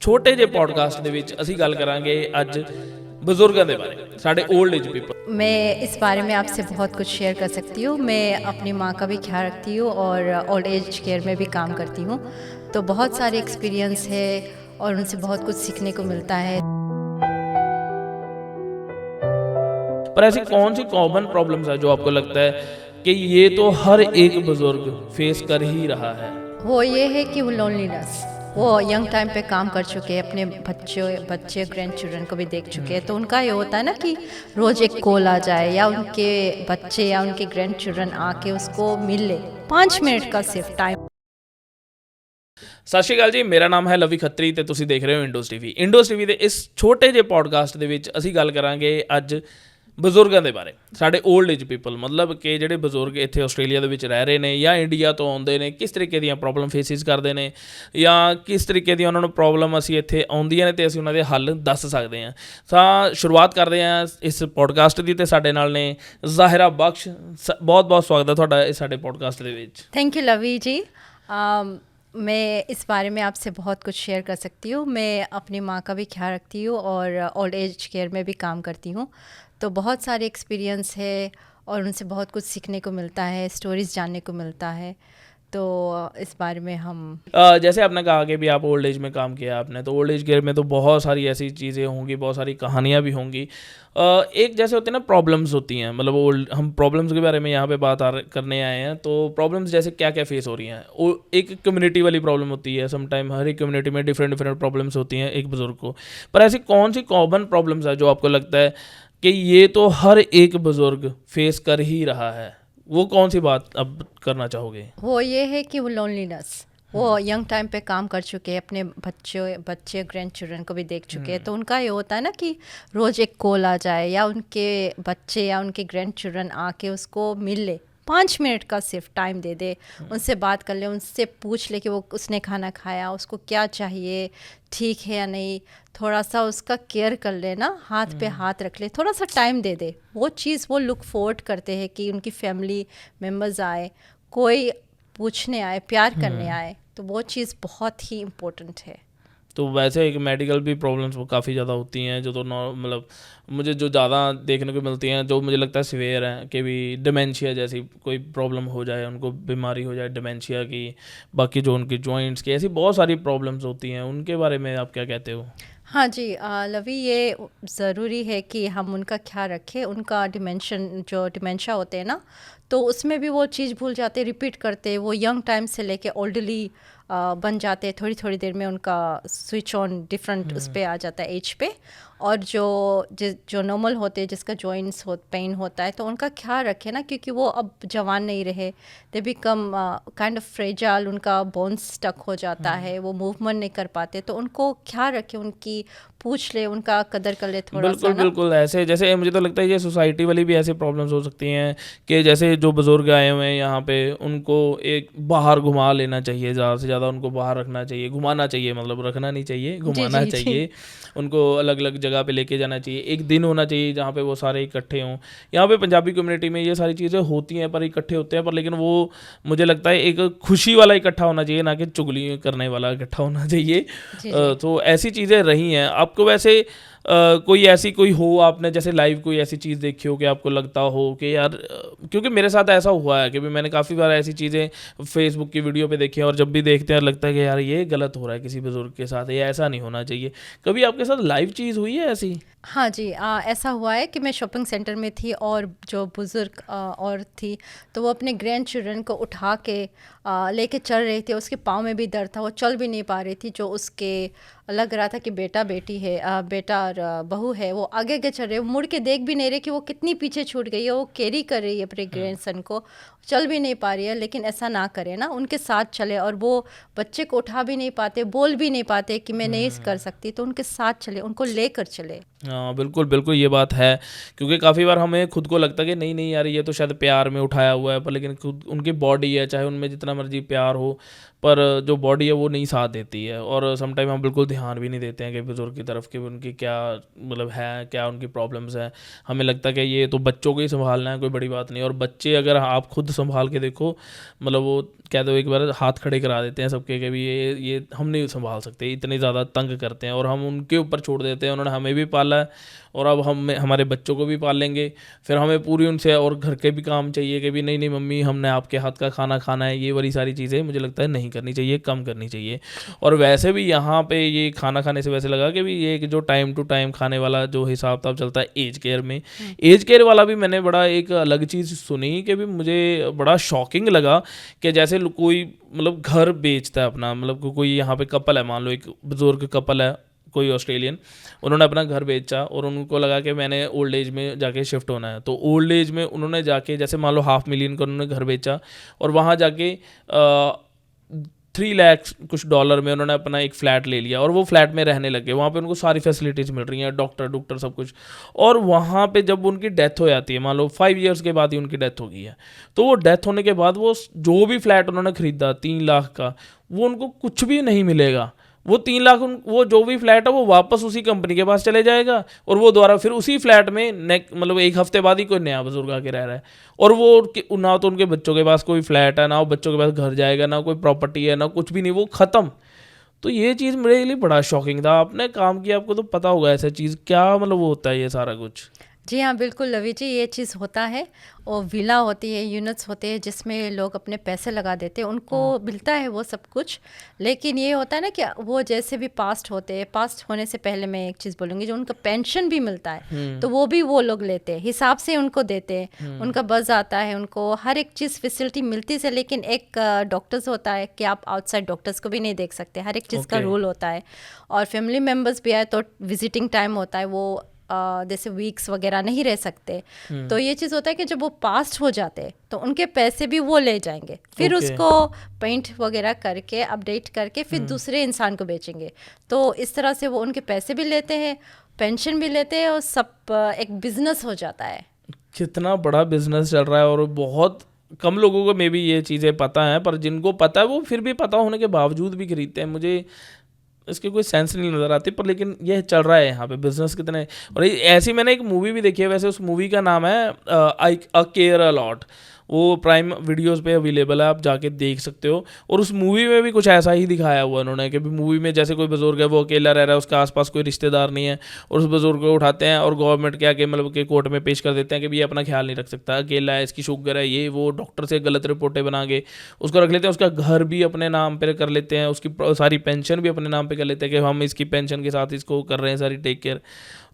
ਛੋਟੇ ਜਿਹੇ ਪੋਡਕਾਸਟ ਦੇ ਵਿੱਚ ਅਸੀਂ ਗੱਲ ਕਰਾਂਗੇ ਅੱਜ ਬਜ਼ੁਰਗਾਂ ਦੇ ਬਾਰੇ, ਸਾਡੇ ओल्ड एज पीपल। मैं इस बारे में आपसे बहुत कुछ शेयर कर सकती हूँ। मैं अपनी माँ का भी ख्याल रखती हूँ और ओल्ड एज केयर में भी काम करती हूँ, तो बहुत सारे एक्सपीरियंस है और उनसे बहुत कुछ सीखने को मिलता है। पर ऐसी कौन सी कॉमन प्रॉब्लम्स है जो आपको लगता है कि ये तो हर एक बुजुर्ग फेस कर ही रहा है? वो ये है कि वो लोनलीनेस, वो यंग टाइम पे काम कर चुके हैं, अपने बच्चे ग्रैंड चिल्ड्रन को भी देख चुके हैं, तो उनका ये होता है ना कि रोज़ एक कॉल आ जाए या उनके बच्चे या उनके ग्रैंड चिल्ड्रन आके उसको मिल ले, 5 मिनट का सिर्फ टाइम। ਸਤਿ ਸ਼੍ਰੀ ਅਕਾਲ ਜੀ, ਮੇਰਾ ਨਾਮ ਹੈ ਲਵੀ ਖੱਤਰੀ ਤੇ ਤੁਸੀਂ ਦੇਖ ਰਹੇ ਹੋ ਇੰਡੋਜ਼ ਟੀਵੀ। ਇੰਡੋਜ਼ ਟੀਵੀ ਦੇ ਇਸ ਛੋਟੇ ਜਿਹੇ ਪੋਡਕਾਸਟ ਦੇ ਵਿੱਚ ਅਸੀਂ ਗੱਲ ਕਰਾਂਗੇ ਅੱਜ ਬਜ਼ੁਰਗਾਂ ਦੇ ਬਾਰੇ, ਸਾਡੇ ओल्ड एज पीपल, मतलब ਕਿ ਜਿਹੜੇ ਬਜ਼ੁਰਗ ਇੱਥੇ ਆਸਟ੍ਰੇਲੀਆ ਦੇ ਵਿੱਚ ਰਹਿ ਰਹੇ ਨੇ ਜਾਂ ਇੰਡੀਆ ਤੋਂ ਆਉਂਦੇ ਨੇ, ਕਿਸ ਤਰੀਕੇ ਦੀਆਂ ਪ੍ਰੋਬਲਮ ਫੇਸਿਸ ਕਰਦੇ ਨੇ ਜਾਂ ਕਿਸ ਤਰੀਕੇ ਦੀਆਂ ਉਹਨਾਂ ਨੂੰ ਪ੍ਰੋਬਲਮ ਅਸੀਂ ਇੱਥੇ ਆਉਂਦੀਆਂ ਨੇ ਤੇ ਅਸੀਂ ਉਹਨਾਂ ਦੇ ਹੱਲ ਦੱਸ ਸਕਦੇ ਹਾਂ। ਤਾਂ ਸ਼ੁਰੂਆਤ ਕਰਦੇ ਹਾਂ ਇਸ ਪੋਡਕਾਸਟ ਦੀ, ਤੇ ਸਾਡੇ ਨਾਲ ਨੇ ਜ਼ਾਹਿਰਾ ਬਖਸ਼। ਬਹੁਤ ਬਹੁਤ ਸਵਾਗਤ ਹੈ ਤੁਹਾਡਾ ਇਸ ਸਾਡੇ ਪੋਡਕਾਸਟ ਦੇ ਵਿੱਚ। थैंक यू लवी जी। मैं इस बारे में आपसे बहुत कुछ शेयर कर सकती हूँ। मैं अपनी माँ का भी ख्याल रखती हूँ और ओल्ड एज केयर में भी काम करती हूँ, तो बहुत सारे एक्सपीरियंस है और उनसे बहुत कुछ सीखने को मिलता है, स्टोरीज़ जानने को मिलता है, तो इस बारे में हम जैसे आपने कहा कि भी आप ओल्ड एज में काम किया आपने, तो ओल्ड एज केयर में तो बहुत सारी ऐसी चीज़ें होंगी, बहुत सारी कहानियाँ भी होंगी। एक जैसे होती है ना प्रॉब्लम्स होती हैं, मतलब ओल्ड, हम प्रॉब्लम्स के बारे में यहाँ पे बात करने आए हैं। तो प्रॉब्लम्स जैसे क्या क्या फेस हो रही हैं, वो एक कम्युनिटी वाली प्रॉब्लम होती है, समटाइम हर एक कम्युनिटी में डिफरेंट डिफरेंट प्रॉब्लम्स होती हैं एक बुज़ुर्ग को। पर ऐसी कौन सी कॉमन प्रॉब्लम्स है जो आपको लगता है कि ये तो हर एक बुज़ुर्ग फेस कर ही रहा है? वो कौन सी बात अब करना चाहोगे? वो ये है कि वो लोनलीनेस, वो यंग टाइम पे काम कर चुके हैं, अपने बच्चे ग्रैंड चिल्ड्रन को भी देख चुके हैं, तो उनका ये होता है ना कि रोज़ एक कॉल आ जाए या उनके बच्चे या उनके ग्रैंड चिल्ड्रन आके उसको मिल ले, 5 मिनट का सिर्फ टाइम दे दे, उनसे बात कर ले, उनसे पूछ ले कि वो उसने खाना खाया, उसको क्या चाहिए, ठीक है या नहीं, थोड़ा सा उसका केयर कर ले ना, हाथ पे हाथ रख ले, थोड़ा सा टाइम दे दे। वो चीज़ वो लुक फॉरवर्ड करते हैं कि उनकी फैमिली मेम्बर्स आए, कोई पूछने आए, प्यार करने आए, तो वो चीज़ बहुत ही इम्पोर्टेंट है। तो वैसे एक मेडिकल भी प्रॉब्लम्स वो काफ़ी ज़्यादा होती हैं, जो तो मतलब मुझे जो ज़्यादा देखने को मिलती हैं, जो मुझे लगता है सीवियर हैं, कि भी डिमेंशिया जैसी कोई प्रॉब्लम हो जाए, उनको बीमारी हो जाए डिमेंशिया की, बाकी जो उनकी जॉइंट्स की, ऐसी बहुत सारी प्रॉब्लम्स होती हैं, उनके बारे में आप क्या कहते हो? हाँ जी लवी, ये ज़रूरी है कि हम उनका ख्याल रखें। उनका डिमेंशिया होते हैं ना, तो उसमें भी वो चीज़ भूल जाते, रिपीट करते, वो यंग टाइम से लेके ओल्डली बन जाते, थोड़ी थोड़ी देर में उनका स्विच ऑन डिफरेंट उस पर आ जाता है एज पे। और जो नॉर्मल होते हैं, जिसका जॉइंट्स पेन होता है, तो उनका ख्याल रखें ना, क्योंकि वो अब जवान नहीं रहे, they become kind of fragile, उनका बोन्स स्टक हो जाता है, वो मूवमेंट नहीं कर पाते, तो उनको ख्याल रखें, उनकी पूछ ले, उनका कदर कर ले थोड़ा बिल्कुल सा ना। बिल्कुल। ऐसे जैसे मुझे तो लगता है ये सोसाइटी वाली भी ऐसी प्रॉब्लम्स हो सकती हैं कि जैसे जो बुज़ुर्ग आए हुए हैं यहाँ पे, उनको एक बाहर घुमा लेना चाहिए, ज़्यादा से ज़्यादा उनको बाहर रखना चाहिए, घुमाना चाहिए, मतलब रखना नहीं चाहिए, घुमाना जी। चाहिए, उनको अलग अलग जगह पे लेके जाना चाहिए। एक दिन होना चाहिए जहाँ पे वो सारे इकट्ठे हों। यहाँ पे पंजाबी कम्युनिटी में ये सारी चीज़ें होती हैं, पर इकट्ठे होते हैं, पर लेकिन वो मुझे लगता है एक खुशी वाला इकट्ठा होना चाहिए, ना कि चुगली करने वाला इकट्ठा होना चाहिए। तो ऐसी चीज़ें रही हैं। आपको वैसे कोई हो, आपने जैसे लाइव कोई ऐसी चीज़ देखी हो कि आपको लगता हो कि यार, क्योंकि मेरे साथ ऐसा हुआ है कि भी मैंने काफ़ी बार ऐसी चीज़ें फेसबुक की वीडियो पे देखी हैं, और जब भी देखते हैं लगता है कि यार ये गलत हो रहा है किसी बुजुर्ग के साथ, ये ऐसा नहीं होना चाहिए। कभी आपके साथ लाइव चीज़ हुई है ऐसी? हाँ जी ऐसा हुआ है कि मैं शॉपिंग सेंटर में थी और जो बुज़ुर्ग औरत थी, तो वो अपने ग्रैंड चिल्ड्रन को उठा के लेके चल रही थी। उसके पाँव में भी दर्द था, वो चल भी नहीं पा रही थी। जो उसके लग रहा था कि बेटा बेटी है, बेटा और बहू है, वो आगे आगे चल रहे, वो मुड़ के देख भी नहीं रहे कि वो कितनी पीछे छूट गई है। वो कैरी कर रही है अपने ग्रैंडसन को, चल भी नहीं पा रही है, लेकिन ऐसा ना करे ना, उनके साथ चले। और वो बच्चे को उठा भी नहीं पाते, बोल भी नहीं पाते कि मैं नहीं कर सकती, तो उनके साथ चले, उनको लेकर चले। हाँ बिल्कुल बिल्कुल, ये बात है, क्योंकि काफ़ी बार हमें खुद को लगता है कि नहीं नहीं यार ये तो शायद प्यार में उठाया हुआ है, पर लेकिन खुद उनकी बॉडी है, चाहे उनमें जितना मर्जी प्यार हो, पर जो बॉडी है वो नहीं साथ देती है। और समटाइम हम बिल्कुल ध्यान भी नहीं देते हैं कि बुज़ुर्ग की तरफ कि उनकी क्या मतलब है, क्या उनकी प्रॉब्लम्स हैं। हमें लगता है कि ये तो बच्चों को ही संभालना है, कोई बड़ी बात नहीं। और बच्चे अगर आप खुद संभाल के देखो, मतलब वो कह दो एक बार हाथ खड़े करा देते हैं सबके कि भी ये हम नहीं संभाल सकते, इतने ज़्यादा तंग करते हैं और हम उनके ऊपर छोड़ देते हैं। उन्होंने हमें भी पाला है और अब हम हमारे बच्चों को भी पाल लेंगे, फिर हमें पूरी उनसे और घर के भी काम चाहिए कि भी नहीं नहीं मम्मी हमने आपके हाथ का खाना खाना है। ये वाली सारी चीज़ें मुझे लगता है नहीं करनी चाहिए, कम करनी चाहिए। और वैसे भी यहाँ पे ये खाना खाने से वैसे लगा कि भी ये एक जो टाइम टू टाइम खाने वाला जो हिसाब ताब चलता है एज केयर में, एज केयर वाला भी मैंने बड़ा एक अलग चीज़ सुनी कि भी मुझे बड़ा शॉकिंग लगा कि जैसे कोई मतलब घर बेचता है अपना, मतलब कोई यहाँ पे कपल है, मान लो एक बुजुर्ग कपल है कोई ऑस्ट्रेलियन, उन्होंने अपना घर बेचा और उनको लगा कि मैंने ओल्ड एज में जाके शिफ्ट होना है। तो ओल्ड एज में उन्होंने जाके जैसे मान लो $500,000 का उन्होंने घर बेचा और वहाँ जाके 3 लाख कुछ डॉलर में उन्होंने अपना एक फ़्लैट ले लिया और वो फ्लैट में रहने लगे। वहाँ पे उनको सारी फैसिलिटीज़ मिल रही हैं, डॉक्टर सब कुछ। और वहाँ पे जब उनकी डेथ हो जाती है, मान लो 5 ईयर्स के बाद ही उनकी डेथ हो गई है, तो वो डेथ होने के बाद वो जो भी फ्लैट उन्होंने ख़रीदा 3 लाख का, वो उनको कुछ भी नहीं मिलेगा। वो 3 लाख वो जो भी फ्लैट है वो वापस उसी कंपनी के पास चले जाएगा और वो दोबारा फिर उसी फ्लैट में मतलब 1 हफ्ते बाद ही कोई नया बुजुर्ग आके रह रहा है। और वो ना तो उनके बच्चों के पास कोई फ्लैट है, ना वो बच्चों के पास घर जाएगा, ना कोई प्रॉपर्टी है, ना कुछ भी नहीं, वो ख़त्म। तो ये चीज़ मेरे लिए बड़ा शॉकिंग था। आपने काम किया, आपको तो पता होगा ऐसा चीज़ क्या मतलब वो होता है ये सारा कुछ। जी हाँ, बिल्कुल लवी जी, ये चीज़ होता है। और विला होती है, यूनिट्स होते हैं जिसमें लोग अपने पैसे लगा देते हैं, उनको मिलता है वो सब कुछ। लेकिन ये होता है ना कि वो जैसे भी पास्ट होते हैं, पास्ट होने से पहले मैं एक चीज़ बोलूँगी, जो उनका पेंशन भी मिलता है तो वो भी वो लोग लेते हैं, हिसाब से उनको देते हैं, उनका बस आता है, उनको हर एक चीज़ फैसिलिटी मिलती है। लेकिन एक डॉक्टर्स होता है कि आप आउटसाइड डॉक्टर्स को भी नहीं देख सकते, हर एक चीज़ का रूल होता है। और फैमिली मेम्बर्स भी आए तो विजिटिंग टाइम होता है, वो जैसे वीक्स वगैरह नहीं रह सकते। तो ये चीज़ होता है कि जब वो पास्ट हो जाते हैं तो उनके पैसे भी वो ले जाएंगे, फिर उसको पेंट वगैरह करके अपडेट करके फिर दूसरे इंसान को बेचेंगे। तो इस तरह से वो उनके पैसे भी लेते हैं, पेंशन भी लेते हैं और सब एक बिजनेस हो जाता है। कितना बड़ा बिजनेस चल रहा है और बहुत कम लोगों को मे भी ये चीज़ें पता हैं, पर जिनको पता है वो फिर भी पता होने के बावजूद भी खरीदते हैं। मुझे इसकी कोई सेंस नहीं नज़र आती, पर लेकिन ये चल रहा है यहाँ पे बिजनेस कितने। और ऐसी मैंने एक मूवी भी देखी है, वैसे उस मूवी का नाम है अ केयर अ लॉट। वो प्राइम वीडियोस पे अवेलेबल है, आप जाके देख सकते हो। और उस मूवी में भी कुछ ऐसा ही दिखाया हुआ उन्होंने कि मूवी में जैसे कोई बुजुर्ग है वो अकेला रह रहा है, उसके आसपास कोई रिश्तेदार नहीं है, और उस बुजुर्ग को उठाते हैं और गवर्नमेंट के आगे मतलब के कोर्ट में पेश कर देते हैं कि ये अपना ख्याल नहीं रख सकता, अकेला है, इसकी शुगर है, ये वो, डॉक्टर से गलत रिपोर्टें बना के उसको रख लेते हैं, उसका घर भी अपने नाम पर कर लेते हैं, उसकी सारी पेंशन भी अपने नाम पर कर लेते हैं कि हम इसकी पेंशन के साथ इसको कर रहे हैं सारी टेक केयर।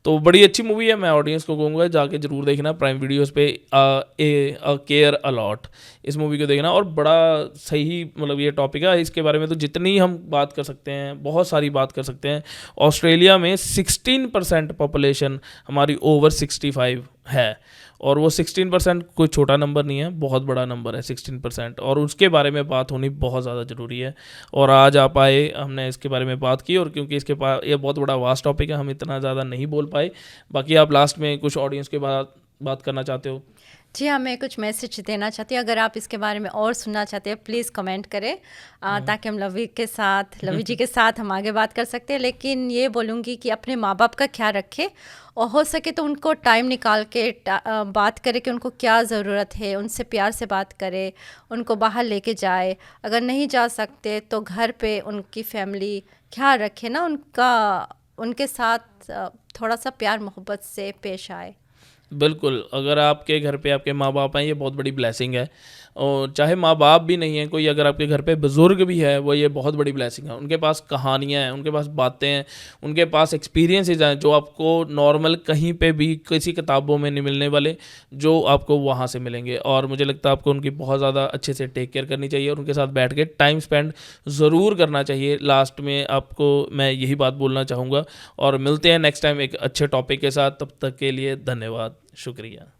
तो बड़ी अच्छी मूवी है, मैं ऑडियंस को कहूँगा जाके जरूर देखना, प्राइम वीडियोस पे केयर अलॉट, इस मूवी को देखना। और बड़ा सही मतलब ये टॉपिक है, इसके बारे में तो जितनी हम बात कर सकते हैं बहुत सारी बात कर सकते हैं। ऑस्ट्रेलिया में 16% पॉपुलेशन हमारी ओवर 65 है, और वो 16% कोई छोटा नंबर नहीं है, बहुत बड़ा नंबर है 16%, और उसके बारे में बात होनी बहुत ज़्यादा ज़रूरी है। और आज आप आए, हमने इसके बारे में बात की, और क्योंकि इसके पास ये बहुत बड़ा वास्ट टॉपिक है, हम इतना ज़्यादा नहीं बोल पाए। बाकी आप लास्ट में कुछ ऑडियंस के बात करना चाहते हो? जी हाँ, मैं कुछ मैसेज देना चाहती हूँ। अगर आप इसके बारे में और सुनना चाहते हैं प्लीज़ कमेंट करें, ताकि हम लवी जी के साथ हम आगे बात कर सकते हैं। लेकिन ये बोलूँगी कि अपने माँ बाप का ख्याल रखें, और हो सके तो उनको टाइम निकाल के बात करें कि उनको क्या ज़रूरत है, उनसे प्यार से बात करें, उनको बाहर लेके जाए। अगर नहीं जा सकते तो घर पे उनकी फैमिली ख्याल रखें ना, उनके साथ थोड़ा सा प्यार मोहब्बत से पेश आए। बिल्कुल, अगर आपके घर पे आपके माँ बाप हैं, ये बहुत बड़ी ब्लेसिंग है। और चाहे माँ बाप भी नहीं है कोई, अगर आपके घर पे बुज़ुर्ग भी है, वो ये बहुत बड़ी ब्लेसिंग है। उनके पास कहानियाँ हैं, उनके पास बातें हैं, उनके पास एक्सपीरियंसेस हैं जो आपको नॉर्मल कहीं पे भी किसी किताबों में नहीं मिलने वाले, जो आपको वहाँ से मिलेंगे। और मुझे लगता है आपको उनकी बहुत ज़्यादा अच्छे से टेक केयर करनी चाहिए और उनके साथ बैठ के टाइम स्पेंड ज़रूर करना चाहिए। लास्ट में आपको मैं यही बात बोलना चाहूँगा, और मिलते हैं नेक्स्ट टाइम एक अच्छे टॉपिक के साथ। तब तक के लिए धन्यवाद, शुक्रिया।